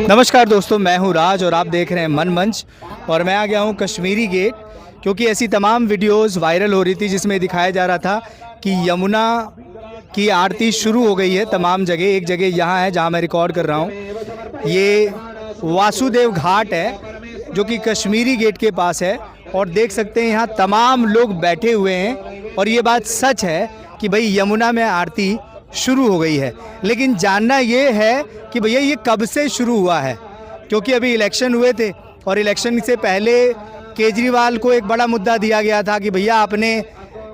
नमस्कार दोस्तों, मैं हूं राज और आप देख रहे हैं मन मंच। और मैं आ गया हूं कश्मीरी गेट, क्योंकि ऐसी तमाम वीडियोस वायरल हो रही थी जिसमें दिखाया जा रहा था कि यमुना की आरती शुरू हो गई है तमाम जगह। एक जगह यहाँ है जहाँ मैं रिकॉर्ड कर रहा हूँ। ये वासुदेव घाट है जो कि कश्मीरी गेट के पास है, और देख सकते हैं यहाँ तमाम लोग बैठे हुए हैं। और ये बात सच है कि भाई यमुना में आरती शुरू हो गई है, लेकिन जानना ये है कि भैया ये कब से शुरू हुआ है, क्योंकि अभी इलेक्शन हुए थे और इलेक्शन से पहले केजरीवाल को एक बड़ा मुद्दा दिया गया था कि भैया आपने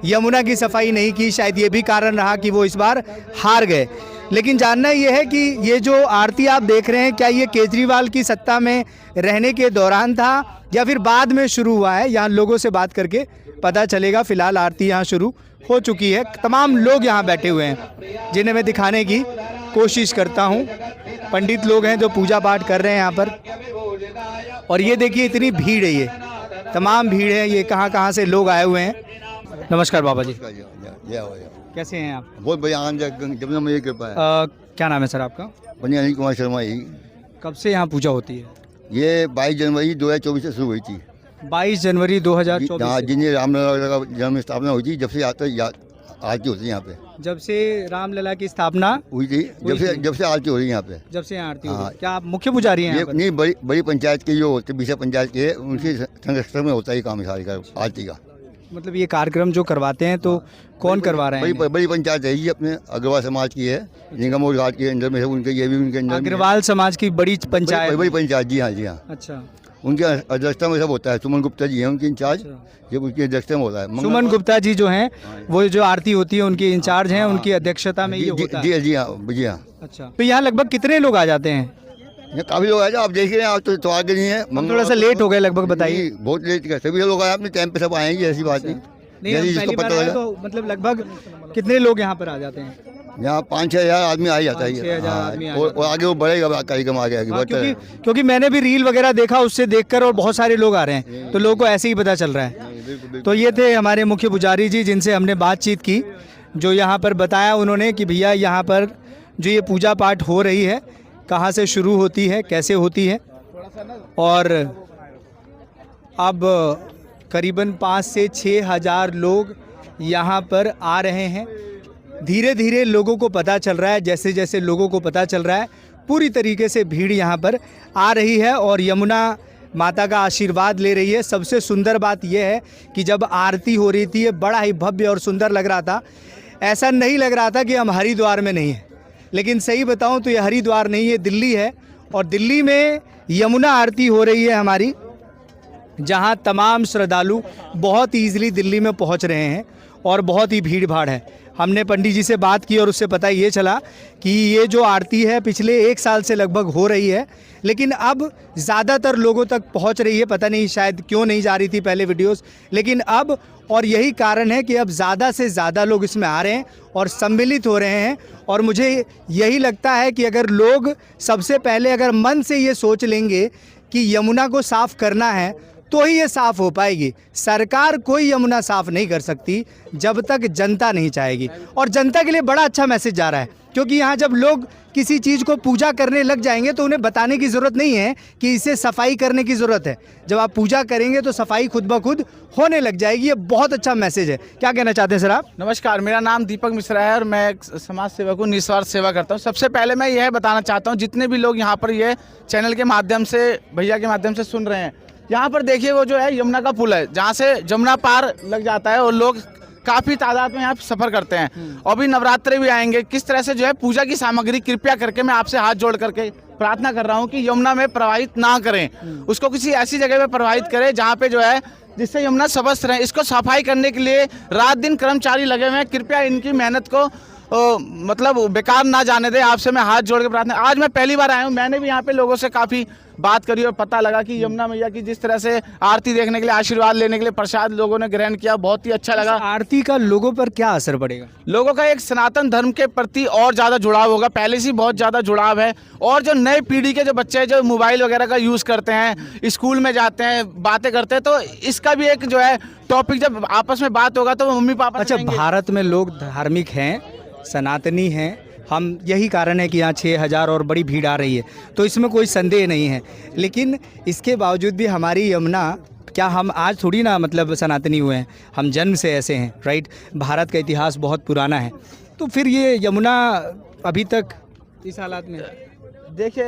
यमुना की सफाई नहीं की। शायद ये भी कारण रहा कि वो इस बार हार गए। लेकिन जानना ये है कि ये जो आरती आप देख रहे हैं, क्या ये केजरीवाल की सत्ता में रहने के दौरान था या फिर बाद में शुरू हुआ है? यहाँ लोगों से बात करके पता चलेगा। फिलहाल आरती यहाँ शुरू हो चुकी है। तमाम लोग यहाँ बैठे हुए हैं जिन्हें मैं दिखाने की कोशिश करता हूँ। पंडित लोग हैं जो पूजा पाठ कर रहे हैं यहाँ पर। और ये देखिए इतनी भीड़ है, ये तमाम भीड़ है। ये कहाँ से लोग आए हुए हैं। नमस्कार बाबा जी, कैसे हैं आप? बहुत बढ़िया, जमुना मैया की कृपा है। क्या नाम है सर आपका? अनिल कुमार शर्मा ही। कब से यहाँ पूजा होती है? ये 22 जनवरी 2024 से शुरू हुई थी। 22 जनवरी 2024 जिन्हें रामलला का जन्म स्थापना हुई थी, जब से आरती होती है यहाँ पे। जब से रामलला की स्थापना हुई थी, जब से आरती हो रही है यहाँ पे। जब से आरती हो रही है। क्या आप मुख्य पुजारी हैं? नहीं, बड़ी पंचायत के जो होते, बीसा पंचायत के, उनके संरक्षण में होता है काम सारी का आरती का। मतलब ये कार्यक्रम जो करवाते हैं तो कौन करवा रहे हैं? बड़ी पंचायत है, ये अपने अग्रवाल समाज की है। निगम घाट के अंदर में है उनके, ये भी उनके अंदर। अग्रवाल समाज की बड़ी पंचायत? बड़ी पंचायत, जी हाँ, जी हाँ। अच्छा, उनके अध्यक्षता में सब होता है। सुमन गुप्ता जी हैं उनके इंचार्ज। ये उनकी अध्यक्षता में होता है। सुमन गुप्ता जी जो हैं वो जो आरती होती है उनके इंचार्ज हैं, उनकी अध्यक्षता में ये होता है। जी हाँ। अच्छा, तो यहाँ लगभग कितने लोग आ जाते हैं? यहाँ काफी लोग आए, आप देख रहे हैं। आप तो आगे नहीं है, थोड़ा सा लेट हो गए लगभग, बताइए। बहुत लेट कर, सभी लोग आए अपने टाइम पे, सब आएंगे, ऐसी बात नहीं। पहली बार आए तो मतलब लगभग कितने लोग यहाँ पर आ जाते हैं? यहाँ 5-6 हज़ार आदमी आ ही जाता है। 6,000 आदमी और आगे वो बढ़ेगा कार्यक्रम, आगे क्योंकि मैंने भी रील वगैरह देखा उससे देखकर, और बहुत सारे लोग आ रहे हैं तो लोगों को ऐसे ही पता चल रहा है। तो ये थे हमारे मुख्य पुजारी जी जिनसे हमने बातचीत की, जो यहाँ पर बताया उन्होंने कि भैया यहाँ पर जो ये पूजा पाठ हो रही है कहाँ से शुरू होती है, कैसे होती है। और अब करीबन 5 से 6 हज़ार लोग यहाँ पर आ रहे हैं। धीरे धीरे लोगों को पता चल रहा है, जैसे जैसे लोगों को पता चल रहा है पूरी तरीके से भीड़ यहाँ पर आ रही है और यमुना माता का आशीर्वाद ले रही है। सबसे सुंदर बात यह है कि जब आरती हो रही थी ये बड़ा ही भव्य और सुंदर लग रहा था। ऐसा नहीं लग रहा था कि हम हरिद्वार में नहीं हैं, लेकिन सही बताऊं तो ये हरिद्वार नहीं है, दिल्ली है। और दिल्ली में यमुना आरती हो रही है हमारी, जहां तमाम श्रद्धालु बहुत ईजिली दिल्ली में पहुंच रहे हैं और बहुत ही भीड़ भाड़ है। हमने पंडित जी से बात की और उससे पता ये चला कि ये जो आरती है पिछले 1 साल से लगभग हो रही है, लेकिन अब ज़्यादातर लोगों तक पहुंच रही है। पता नहीं शायद क्यों नहीं जा रही थी पहले वीडियोस, लेकिन अब, और यही कारण है कि अब ज़्यादा से ज़्यादा लोग इसमें आ रहे हैं और सम्मिलित हो रहे हैं। और मुझे यही लगता है कि अगर लोग सबसे पहले अगर मन से ये सोच लेंगे कि यमुना को साफ़ करना है तो ही ये साफ़ हो पाएगी। सरकार कोई यमुना साफ़ नहीं कर सकती जब तक जनता नहीं चाहेगी। और जनता के लिए बड़ा अच्छा मैसेज जा रहा है, क्योंकि यहाँ जब लोग किसी चीज़ को पूजा करने लग जाएंगे तो उन्हें बताने की ज़रूरत नहीं है कि इसे सफाई करने की ज़रूरत है। जब आप पूजा करेंगे तो सफाई खुद ब खुद होने लग जाएगी। ये बहुत अच्छा मैसेज है। क्या कहना चाहते हैं सर आप? नमस्कार, मेरा नाम दीपक मिश्रा है और मैं एक समाज सेवक हूँ, निस्वार्थ सेवा करता हूँ। सबसे पहले मैं यह बताना चाहता हूँ, जितने भी लोग यहाँ पर ये चैनल के माध्यम से, भैया के माध्यम से सुन रहे हैं, यहाँ पर देखिए वो जो है यमुना का पुल है, जहाँ से जमुना पार लग जाता है और लोग काफ़ी तादाद में यहाँ सफ़र करते हैं। और भी नवरात्रे भी आएंगे। किस तरह से जो है पूजा की सामग्री, कृपया करके मैं आपसे हाथ जोड़ करके प्रार्थना कर रहा हूँ कि यमुना में प्रवाहित ना करें, उसको किसी ऐसी जगह पे प्रवाहित करें जहाँ पे जो है जिससे यमुना स्वस्थ रहे। इसको सफाई करने के लिए रात दिन कर्मचारी लगे हुए हैं। कृपया इनकी मेहनत को मतलब बेकार ना जाने दें। आपसे मैं हाथ जोड़ के प्रार्थना। आज मैं पहली बार आया हूँ, मैंने भी यहाँ पे लोगों से काफ़ी बात करी और पता लगा कि यमुना मैया की जिस तरह से आरती देखने के लिए, आशीर्वाद लेने के लिए प्रसाद लोगों ने ग्रहण किया, बहुत ही अच्छा लगा। आरती का लोगों पर क्या असर पड़ेगा? लोगों का एक सनातन धर्म के प्रति और ज़्यादा जुड़ाव होगा। पहले से बहुत ज़्यादा जुड़ाव है। और जो नए पीढ़ी के जो बच्चे हैं, जो मोबाइल वगैरह का यूज़ करते हैं, स्कूल में जाते हैं, बातें करते हैं, तो इसका भी एक जो है टॉपिक जब आपस में बात होगा तो मम्मी पापा। अच्छा, भारत में लोग धार्मिक हैं, सनातनी हैं, हम यही कारण है कि यहाँ 6,000 और बड़ी भीड़ आ रही है, तो इसमें कोई संदेह नहीं है। लेकिन इसके बावजूद भी हमारी यमुना, क्या हम आज थोड़ी ना मतलब सनातनी हुए हैं, हम जन्म से ऐसे हैं, राइट। भारत का इतिहास बहुत पुराना है, तो फिर ये यमुना अभी तक इस हालात में। देखिए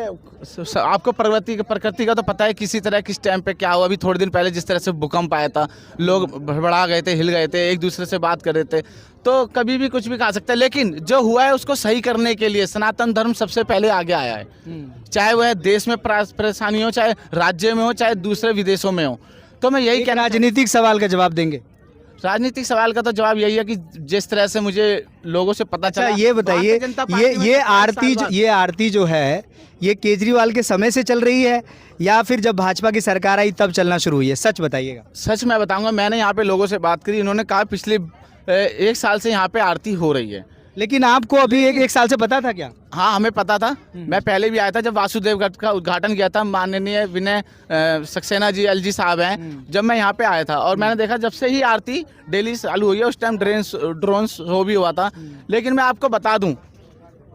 आपको प्रकृति का तो पता है किसी तरह किस टाइम पे क्या हुआ। अभी थोड़े दिन पहले जिस तरह से भूकंप आया था, लोग भड़बड़ा गए थे, हिल गए थे, एक दूसरे से बात कर रहे थे, तो कभी भी कुछ भी कहा सकता है। लेकिन जो हुआ है उसको सही करने के लिए सनातन धर्म सबसे पहले आगे आया है, चाहे वह देश में परेशानी हो, चाहे राज्य में हो, चाहे दूसरे विदेशों में हो। तो मैं यही कहना, राजनीतिक सवाल का जवाब देंगे। राजनीतिक सवाल का तो जवाब यही है कि जिस तरह से मुझे लोगों से पता चला। ये बताइए, ये आरती जो है ये केजरीवाल के समय से चल रही है या फिर जब भाजपा की सरकार आई तब चलना शुरू हुई है? सच बताइएगा। सच मैं बताऊंगा, मैंने यहाँ पे लोगों से बात करी, इन्होंने कहा पिछले 1 साल से यहाँ पे आरती हो रही है। लेकिन आपको अभी एक साल से पता था क्या? हाँ, हमें पता था। मैं पहले भी आया था जब वासुदेव घाट का उद्घाटन किया था, माननीय विनय सक्सेना जी एलजी साहब हैं, जब मैं यहाँ पे आया था और मैंने देखा जब से ही आरती डेली चालू हुई है। उस टाइम ड्रोन शो भी हुआ था। लेकिन मैं आपको बता दूं,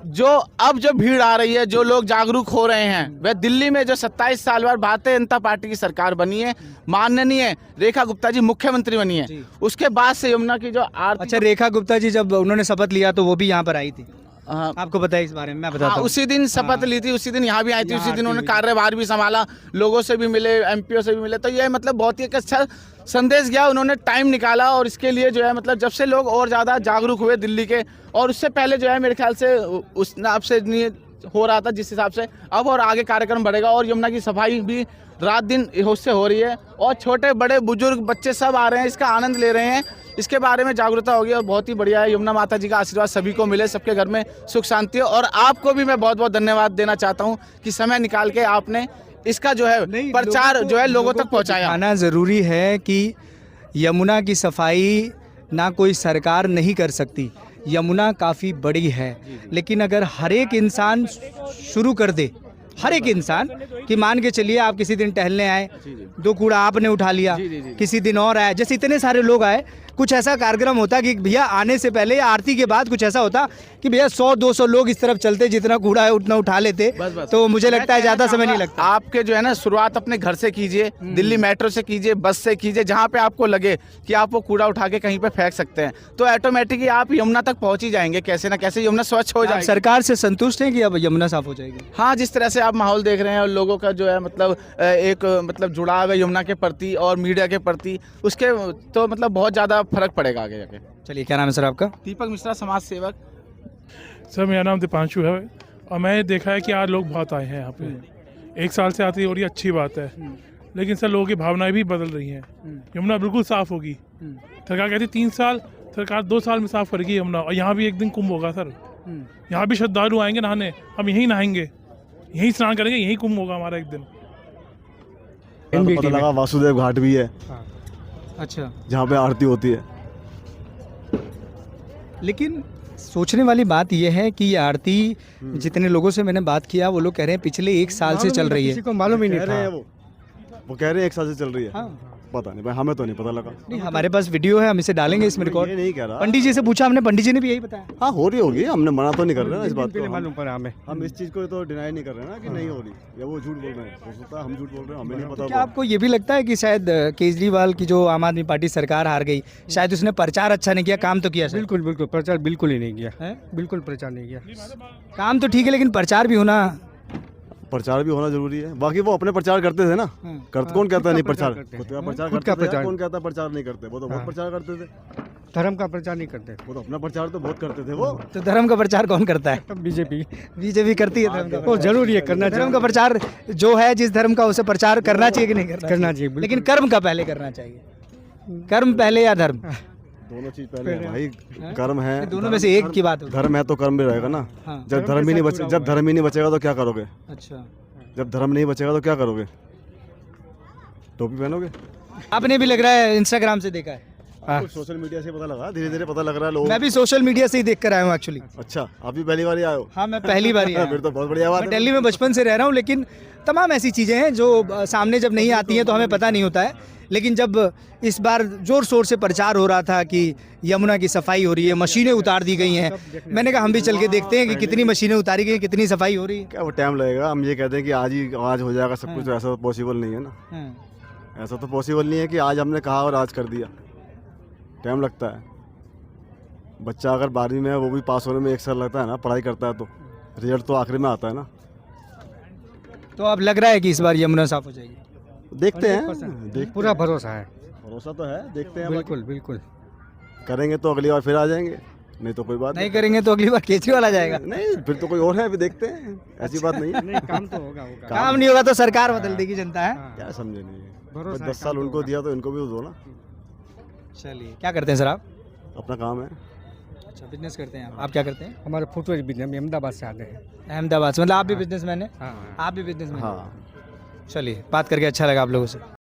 अब जो भीड़ आ रही है, जो लोग जागरूक हो रहे हैं, वह दिल्ली में जो 27 साल बाद भारतीय जनता पार्टी की सरकार बनी है, माननीय रेखा गुप्ता जी मुख्यमंत्री बनी है, उसके बाद से यमुना की जो आरती। अच्छा, रेखा गुप्ता जी जब उन्होंने शपथ लिया तो वो भी यहाँ पर आई थी, आपको पता है इस बारे में? मैं बताता हूँ। उसी दिन शपथ ली थी, उसी दिन यहाँ भी आई थी, उसी दिन उन्होंने कार्यभार भी संभाला, लोगों से भी मिले, एमपीओ से भी मिले। तो ये मतलब बहुत ही एक अच्छा संदेश गया, उन्होंने टाइम निकाला और इसके लिए जो है मतलब जब से लोग और ज़्यादा जागरूक हुए दिल्ली के, और उससे पहले जो है मेरे ख्याल से उस नाप से नहीं हो रहा था जिस हिसाब से, अब और आगे कार्यक्रम बढ़ेगा और यमुना की सफाई भी रात दिन होश से हो रही है और छोटे बड़े बुजुर्ग बच्चे सब आ रहे हैं, इसका आनंद ले रहे हैं। इसके बारे में जागरूकता होगी और बहुत ही बढ़िया है। यमुना माता जी का आशीर्वाद सभी को मिले, सबके घर में सुख शांति हो। और आपको भी मैं बहुत बहुत धन्यवाद देना चाहता हूँ कि समय निकाल के आपने इसका जो है प्रचार जो है लोगों तक पहुँचाया। आना ज़रूरी है कि यमुना की सफाई ना कोई सरकार नहीं कर सकती, यमुना काफ़ी बड़ी है, लेकिन अगर हर एक इंसान शुरू कर दे, हर एक इंसान कि मान के चलिए आप किसी दिन टहलने आए, 2 कूड़ा आपने उठा लिया, किसी दिन और आए, जैसे इतने सारे लोग आए, कुछ ऐसा कार्यक्रम होता कि भैया आने से पहले या आरती के बाद कुछ ऐसा होता कि भैया 100-200 लोग इस तरफ चलते, जितना कूड़ा है उतना उठा लेते, तो मुझे लगता है ज़्यादा समय नहीं लगता। आपके जो है ना शुरुआत अपने घर से कीजिए, दिल्ली मेट्रो से कीजिए, बस से कीजिए, जहाँ पे आपको लगे कि आप वो कूड़ा उठा के कहीं पे फेंक सकते हैं, तो ऑटोमेटिकली आप यमुना तक पहुँच ही जाएंगे, कैसे ना कैसे यमुना स्वच्छ हो जाएगी। सरकार से संतुष्ट है कि अब यमुना साफ हो जाएगी? हाँ, जिस तरह से आप माहौल देख रहे हैं और लोगों का जो है मतलब एक मतलब जुड़ाव है यमुना के प्रति और मीडिया के प्रति, उसके तो मतलब बहुत ज़्यादा फर्क पड़ेगा आगे जाके। चलिए, क्या नाम है सर आपका? दीपक मिश्रा, समाज सेवक। सर मेरा नाम दीपांशु है और मैंने देखा है कि आज लोग बहुत आए हैं यहाँ पे। 1 साल से आती हो रही अच्छी बात है, लेकिन सर लोगों की भावनाएं भी बदल रही हैं। यमुना बिल्कुल साफ़ होगी, सरकार कहती 3 साल, सरकार 2 साल में साफ़ करेगी यमुना। और यहाँ भी एक दिन कुंभ होगा सर, यहाँ भी श्रद्धालु आएंगे नहाने, हम यहीं नहाएंगे, यहीं स्नान करेंगे, यहीं कुंभ होगा हमारा एक दिन। पता लगा वासुदेव घाट भी है। अच्छा, जहाँ पे आरती होती है। लेकिन सोचने वाली बात यह है कि ये आरती, जितने लोगों से मैंने बात किया वो लोग कह रहे हैं पिछले 1 साल से चल रही है। किसी को मालूम ही नहीं था। वो कह रहे हैं 1 साल से चल रही है। हाँ। पता नहीं भाई, हमें तो नहीं पता लगा। नहीं, हमारे पास वीडियो है, हम इसे डालेंगे इसमें रिकॉर्ड। ये नहीं कह रहा। पंडित जी से पूछा हमने, पंडित जी ने भी यही बताया। हाँ, हो रही होगी, हमने मना तो नहीं कर रहे ना इस बात को। मालूम पड़ा हमें। हम इस चीज़ को तो डिनाई नहीं कर रहे ना कि नहीं हो रही, या वो झूठ बोल रहे हैं। हो सकता है हम झूठ बोल रहे हैं, हमें नहीं पता। क्या आपको ये भी लगता है कि शायद केजरीवाल की जो आम आदमी पार्टी सरकार हार गई, शायद उसने प्रचार अच्छा नहीं किया, काम तो किया? बिल्कुल बिल्कुल, प्रचार बिल्कुल ही नहीं किया है, बिल्कुल प्रचार नहीं किया। काम तो ठीक है, लेकिन प्रचार भी होना। प्रचार भी होना जरूरी है। बाकी वो अपने प्रचार करते थे ना, करते कौन कहता है नहीं प्रचार? खुद का प्रचार करते थे। कौन कहता है प्रचार नहीं करते? वो तो बहुत प्रचार करते थे। धर्म का प्रचार नहीं करते, वो तो अपना प्रचार तो बहुत करते थे। वो तो धर्म का प्रचार कौन करता है? बीजेपी करती है धर्म का। वो जरूरी है, करना चाहिए। धर्म का प्रचार जो है, जिस धर्म का, उसे प्रचार करना चाहिए कि नहीं करना चाहिए? लेकिन कर्म का पहले करना चाहिए। कर्म पहले या धर्म? दोनों चीज पहले है भाई। कर्म है, दोनों में से एक की बात होगी। धर्म है तो कर्म भी रहेगा ना। जब धर्म ही नहीं बचेगा तो क्या करोगे? अच्छा, जब धर्म नहीं बचेगा तो क्या करोगे? टोपी पहनोगे? आपने भी लग रहा है इंस्टाग्राम से देखा है? सोशल मीडिया से पता लगा, धीरे धीरे पता लग रहा है लोगों। मैं भी सोशल मीडिया से ही देख कर आया हूँ एक्चुअली। अच्छा, आप भी पहली बार ही आए हो? हाँ, मैं पहली बार ही आया। फिर तो बहुत बढ़िया बात है। मैं दिल्ली में बचपन से रह रहा हूँ, लेकिन तमाम ऐसी चीज़ें हैं जो सामने जब नहीं आती हैं तो हमें पता नहीं होता है। लेकिन जब इस बार ज़ोर शोर से प्रचार हो रहा था कि यमुना की सफाई हो रही है, मशीनें उतार दी गई हैं, मैंने कहा हम भी चल के देखते हैं कि कितनी मशीनें उतारी गई हैं, कितनी सफाई हो रही है। क्या वो टाइम लगेगा, हम ये कहते हैं कि आज हो जाएगा सब कुछ, तो ऐसा तो पॉसिबल नहीं है ना। ऐसा तो पॉसिबल नहीं है कि आज हमने कहा और आज कर दिया, टाइम लगता है। बच्चा अगर 12वीं में है वो भी पास होने में 1 साल लगता है ना, पढ़ाई करता है तो रिजल्ट तो आखिरी में आता है ना। तो अब लग रहा है कि इस बार यमुना साफ हो जाएगी? देखते हैं, पूरा भरोसा है। भरोसा तो है, देखते हैं। बिल्कुल बिल्कुल। करेंगे तो अगली बार फिर आ जाएंगे, नहीं तो कोई बात नहीं करेंगे तो अगली बार केजरीवाल आ जाएगा। नहीं, फिर तो कोई और है, अभी देखते हैं, ऐसी बात नहीं है। नहीं, काम तो होगा होगा। काम नहीं होगा तो सरकार बदल देगी जनता है। क्या समझे नहीं, भरोसा 10 साल उनको दिया तो इनको भी दो ना। चलिए, क्या करते हैं सर आप? अपना काम है। अच्छा, बिजनेस करते हैं आप क्या करते हैं? हमारे फुटवेयर बिजनेस में अहमदाबाद से आते हैं। अहमदाबाद से, मतलब आप भी बिजनेसमैन हैं? हाँ। आप भी बिजनेसमैन हैं? हाँ। चलिए, बात करके अच्छा लगा आप लोगों से।